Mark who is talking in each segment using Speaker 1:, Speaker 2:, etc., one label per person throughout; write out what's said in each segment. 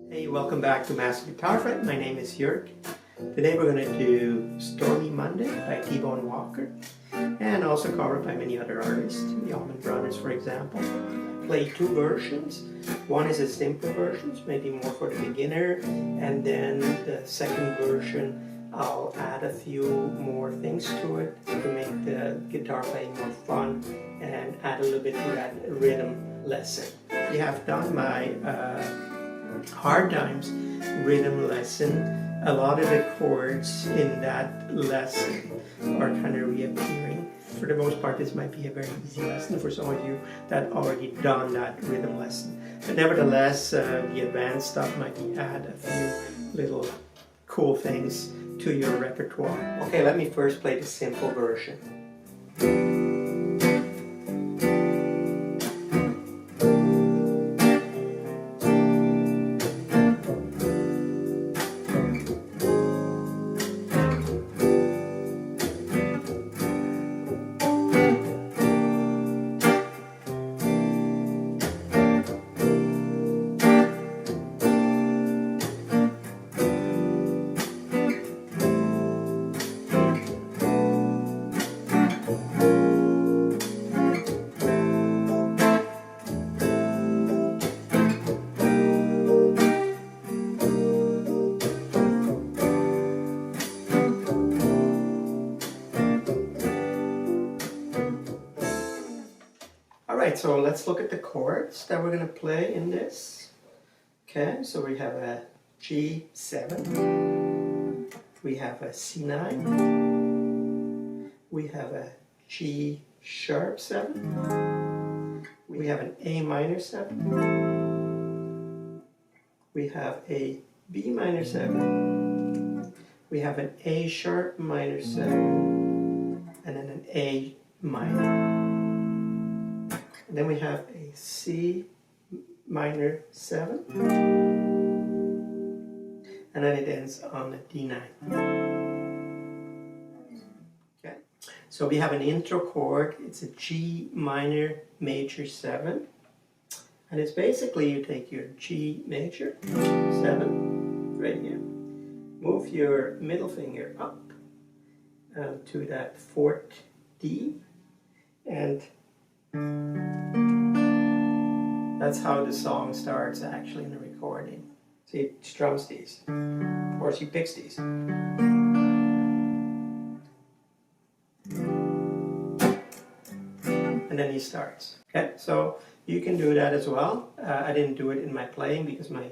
Speaker 1: Hey, welcome back to Master Guitar Fret. My name is Jörg. Today we're going to do Stormy Monday by T-Bone Walker, and also covered by many other artists, the Allman Brothers for example. Play two versions. One is a simple version, maybe more for the beginner, and then the second version I'll add a few more things to it to make the guitar playing more fun and add a little bit to that rhythm lesson. You have done my Hard Times rhythm lesson. A lot of the chords in that lesson are kind of reappearing. For the most part, this might be a very easy lesson for some of you that already done that rhythm lesson. But nevertheless, the advanced stuff might be add a few little cool things to your repertoire. Okay, let me first play the simple version. Alright, so let's look at the chords that we're going to play in this. Okay, so we have a G7, we have a C9, we have a G sharp 7, we have an A minor 7, we have a B minor 7, we have an A sharp minor 7, and then an A minor. And then we have a C minor 7, and then it ends on a D9. Okay, so we have an intro chord. It's a G minor major 7, and it's basically you take your G major 7 right here, move your middle finger up to that 4th D, and that's how the song starts actually in the recording. So he strums these, or he picks these. And then he starts. Okay, so you can do that as well. I didn't do it in my playing because my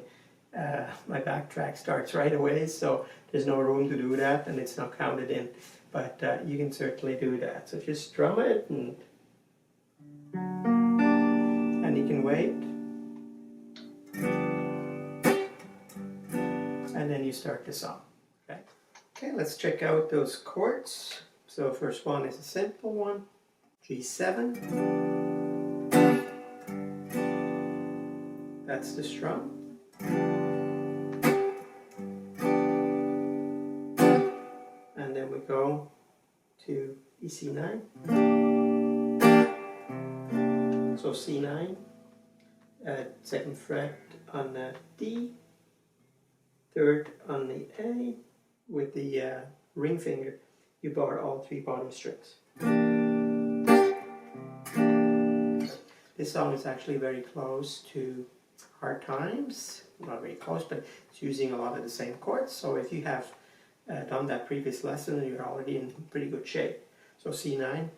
Speaker 1: backtrack starts right away, so there's no room to do that and it's not counted in. But you can certainly do that. So just strum it and you can wait, and then you start the song. Okay, okay, let's check out those chords. So first one is a simple one, G7. That's the strum. And then we go to EC9. So C9, 2nd fret on the D, 3rd on the A, with the ring finger you bar all 3 bottom strings. This song is actually very close to Hard Times, not very close, but it's using a lot of the same chords, so if you have done that previous lesson, you're already in pretty good shape. So C9.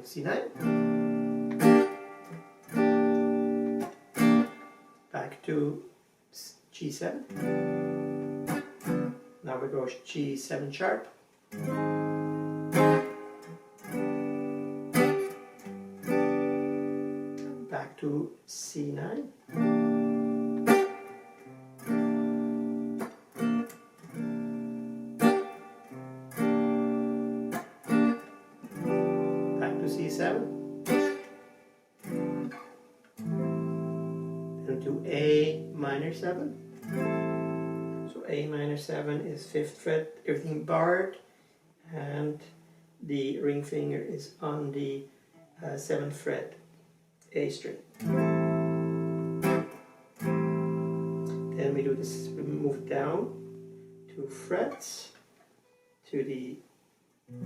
Speaker 1: C9, back to G7, now we go G7 sharp, back to C9, C7, and to A minor 7. So A minor 7 is 5th fret, everything barred, and the ring finger is on the 7th fret. A string. Then we do this, we move down 2 frets to the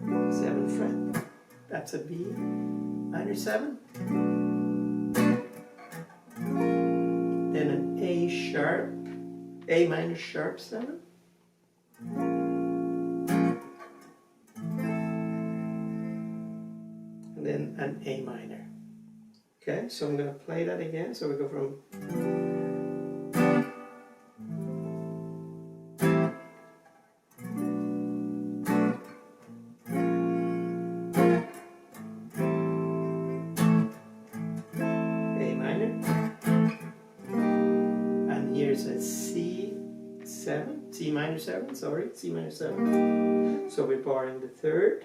Speaker 1: 7th fret. That's a B minor 7. Then an A sharp, A minor sharp 7. And then an A minor. Okay, so I'm going to play that again. So we go from A minor, and here's a C7, C minor 7, sorry, C minor 7. So we're borrowing the 3rd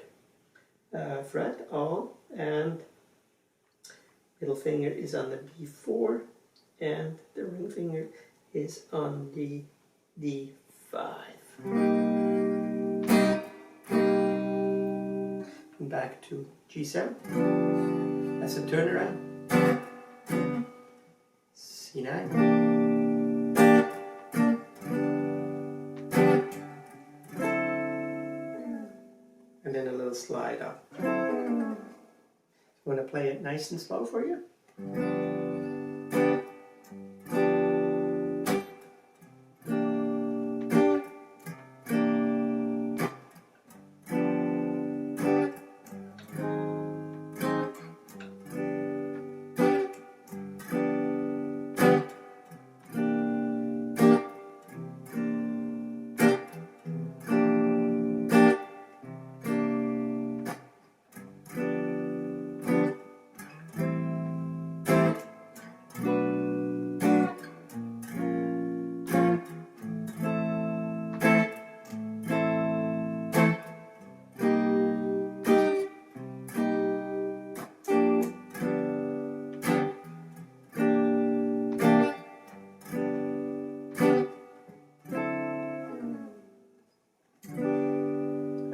Speaker 1: fret all, and middle finger is on the B4, and the ring finger is on the D5. And back to G7. That's a turnaround. C9. And then a little slide up. I'm going to play it nice and slow for you.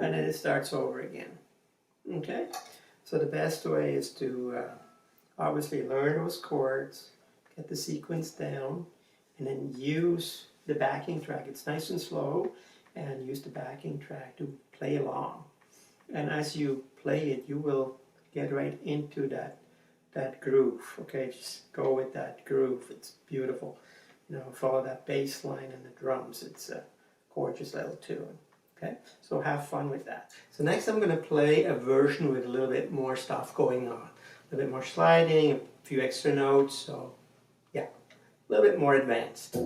Speaker 1: And then it starts over again. Okay? So the best way is to obviously learn those chords, get the sequence down, and then use the backing track. It's nice and slow, and use the backing track to play along. And as you play it, you will get right into that groove. Okay, just go with that groove. It's beautiful. You know, follow that bass line and the drums. It's a gorgeous little tune. Okay, so have fun with that. So next I'm going to play a version with a little bit more stuff going on. A little bit more sliding, a few extra notes, so yeah, a little bit more advanced.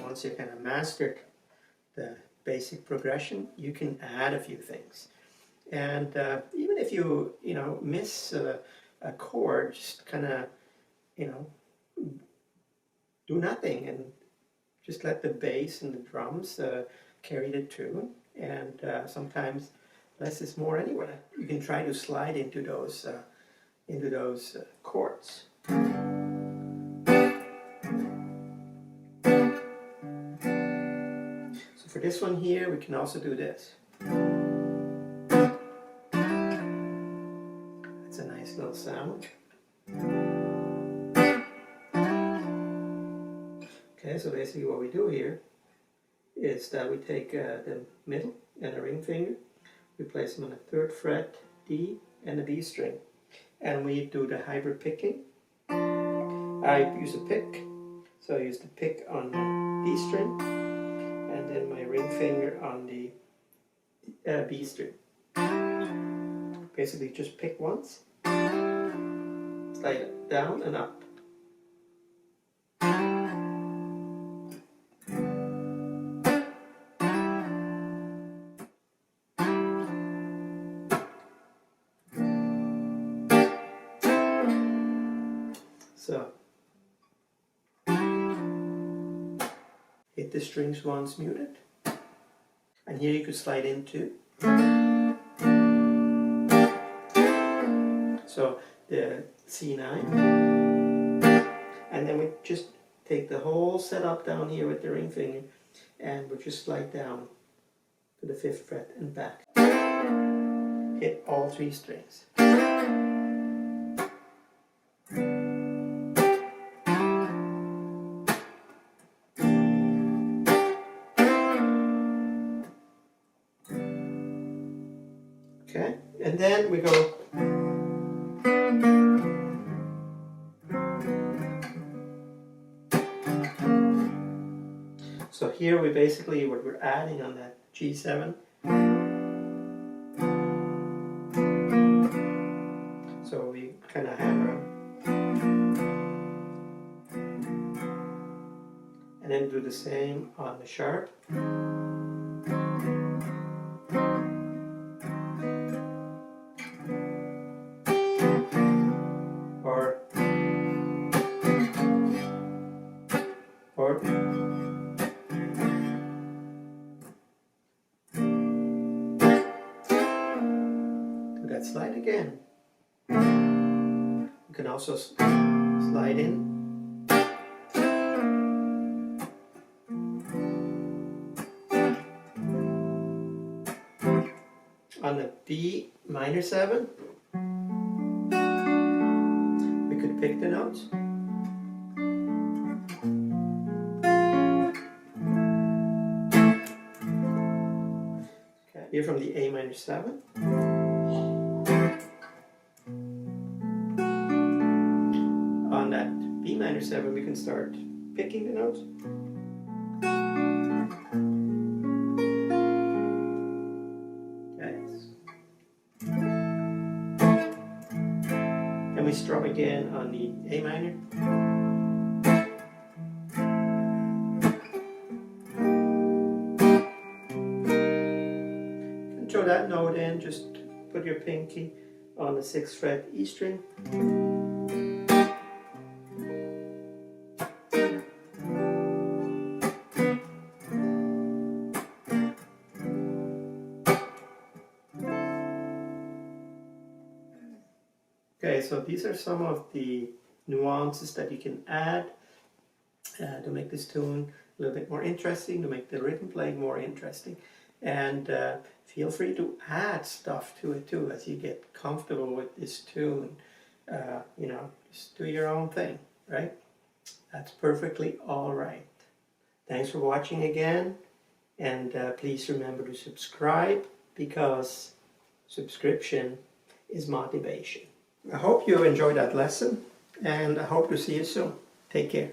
Speaker 1: Once you kind of mastered the basic progression, you can add a few things. And even if you miss a chord, just kind of do nothing and just let the bass and the drums carry the tune. And sometimes less is more anyway. You can try to slide into those chords. For this one here, we can also do this. That's a nice little sound. Okay, so basically what we do here is that we take the middle and the ring finger, we place them on the 3rd fret, D, and the B string. And we do the hybrid picking. I use a pick, so I use the pick on the D string, and then my ring finger on the B string. basically just pick once, slide it down and up. So, hit the strings once muted, and here you could slide into. So the C9, and then we just take the whole setup down here with the ring finger, and we'll just slide down to the 5th fret and back. Hit all 3 strings. Okay, and then we go. So here we basically, what we're adding on that G7. So we kind of hammer and then do the same on the sharp. Or do that slide again. You can also slide in. On the B minor 7, we could pick the notes. Okay, here from the A minor 7. On that B minor 7, we can start picking the notes. We strum again on the A minor. You can throw that note in, just put your pinky on the 6th fret E string. Okay, so these are some of the nuances that you can add to make this tune a little bit more interesting, to make the rhythm playing more interesting. And feel free to add stuff to it too as you get comfortable with this tune. You know, just do your own thing, right? That's perfectly all right. Thanks for watching again, and please remember to subscribe, because subscription is motivation. I hope you enjoyed that lesson, and I hope to see you soon. Take care.